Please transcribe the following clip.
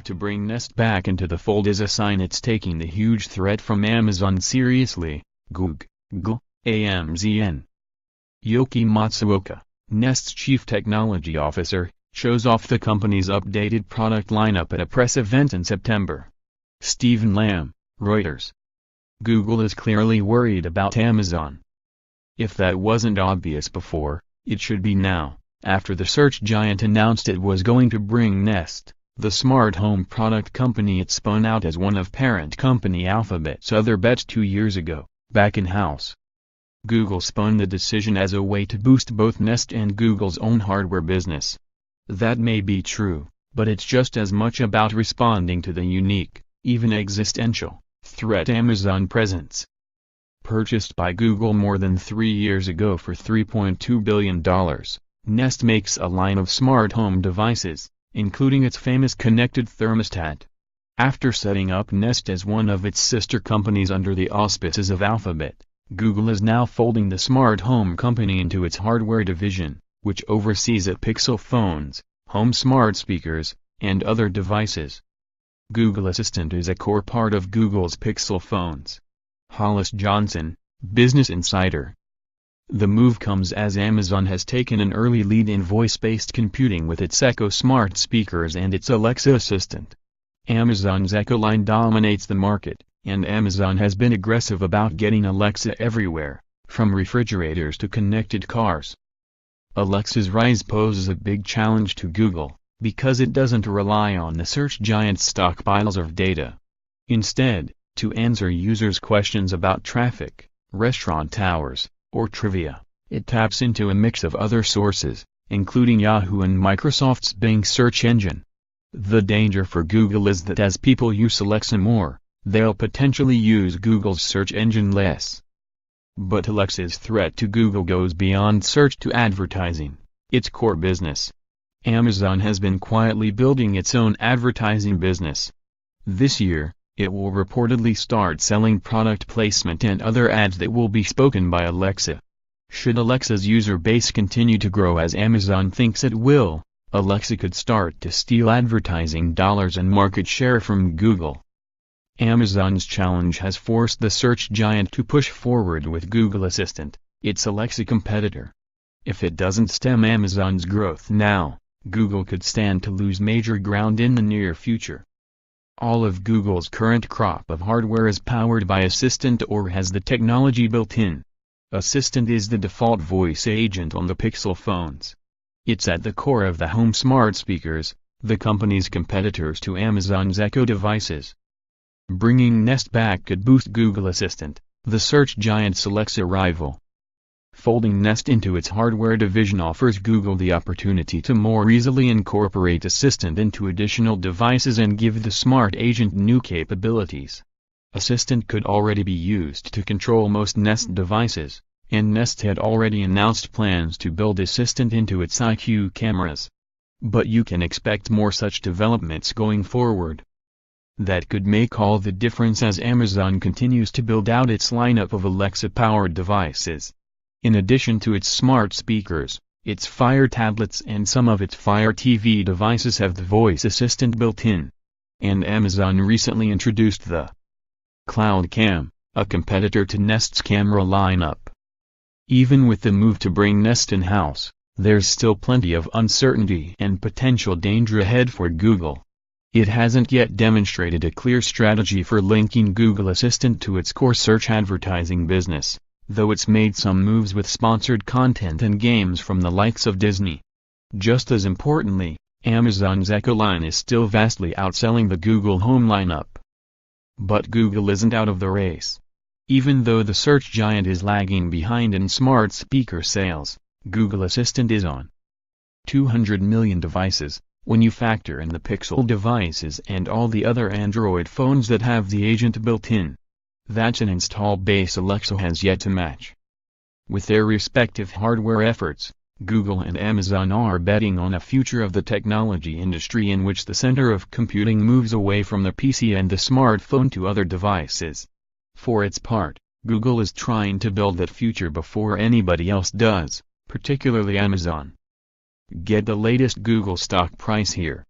to bring Nest back into the fold is a sign it's taking the huge threat from Amazon seriously. Goo.gle, AMZN. Yoky Matsuoka, Nest's chief technology officer, shows off the company's updated product lineup at a press event in September. Stephen Lamb, Reuters. Google is clearly worried about Amazon. If that wasn't obvious before, it should be now, after the search giant announced it was going to bring Nest, the smart home product company it spun out as one of parent company Alphabet's other bets 2 years ago, back in-house. Google spun the decision as a way to boost both Nest and Google's own hardware business. That may be true, but it's just as much about responding to the unique, even existential, threat Amazon presents. Purchased by Google more than 3 years ago for $3.2 billion, Nest makes a line of smart home devices, including its famous connected thermostat. After setting up Nest as one of its sister companies under the auspices of Alphabet, Google is now folding the smart home company into its hardware division, which oversees its Pixel phones, home smart speakers, and other devices. Google Assistant is a core part of Google's Pixel phones. Hollis Johnson, Business Insider. The move comes as Amazon has taken an early lead in voice-based computing with its Echo smart speakers and its Alexa assistant. Amazon's Echo line dominates the market, and Amazon has been aggressive about getting Alexa everywhere, from refrigerators to connected cars. Alexa's rise poses a big challenge to Google, because it doesn't rely on the search giant's stockpiles of data. Instead, to answer users' questions about traffic, restaurant hours, or trivia, it taps into a mix of other sources, including Yahoo and Microsoft's Bing search engine. The danger for Google is that as people use Alexa more, they'll potentially use Google's search engine less. But Alexa's threat to Google goes beyond search to advertising, its core business. Amazon has been quietly building its own advertising business. This year, it will reportedly start selling product placement and other ads that will be spoken by Alexa. Should Alexa's user base continue to grow as Amazon thinks it will, Alexa could start to steal advertising dollars and market share from Google. Amazon's challenge has forced the search giant to push forward with Google Assistant, its Alexa competitor. If it doesn't stem Amazon's growth now, Google could stand to lose major ground in the near future. All of Google's current crop of hardware is powered by Assistant or has the technology built in. Assistant is the default voice agent on the Pixel phones. It's at the core of the home smart speakers, the company's competitors to Amazon's Echo devices. Bringing Nest back could boost Google Assistant, the search giant's Alexa rival. Folding Nest into its hardware division offers Google the opportunity to more easily incorporate Assistant into additional devices and give the smart agent new capabilities. Assistant could already be used to control most Nest devices, and Nest had already announced plans to build Assistant into its IQ cameras. But you can expect more such developments going forward. That could make all the difference as Amazon continues to build out its lineup of Alexa-powered devices. In addition to its smart speakers, its Fire tablets and some of its Fire TV devices have the voice assistant built in. And Amazon recently introduced the Cloud Cam, a competitor to Nest's camera lineup. Even with the move to bring Nest in-house, there's still plenty of uncertainty and potential danger ahead for Google. It hasn't yet demonstrated a clear strategy for linking Google Assistant to its core search advertising business, though it's made some moves with sponsored content and games from the likes of Disney. Just as importantly, Amazon's Echo line is still vastly outselling the Google Home lineup. But Google isn't out of the race. Even though the search giant is lagging behind in smart speaker sales, Google Assistant is on 200 million devices, when you factor in the Pixel devices and all the other Android phones that have the agent built in. That's an install base Alexa has yet to match. With their respective hardware efforts, Google and Amazon are betting on a future of the technology industry in which the center of computing moves away from the PC and the smartphone to other devices. For its part, Google is trying to build that future before anybody else does, particularly Amazon. Get the latest Google stock price here.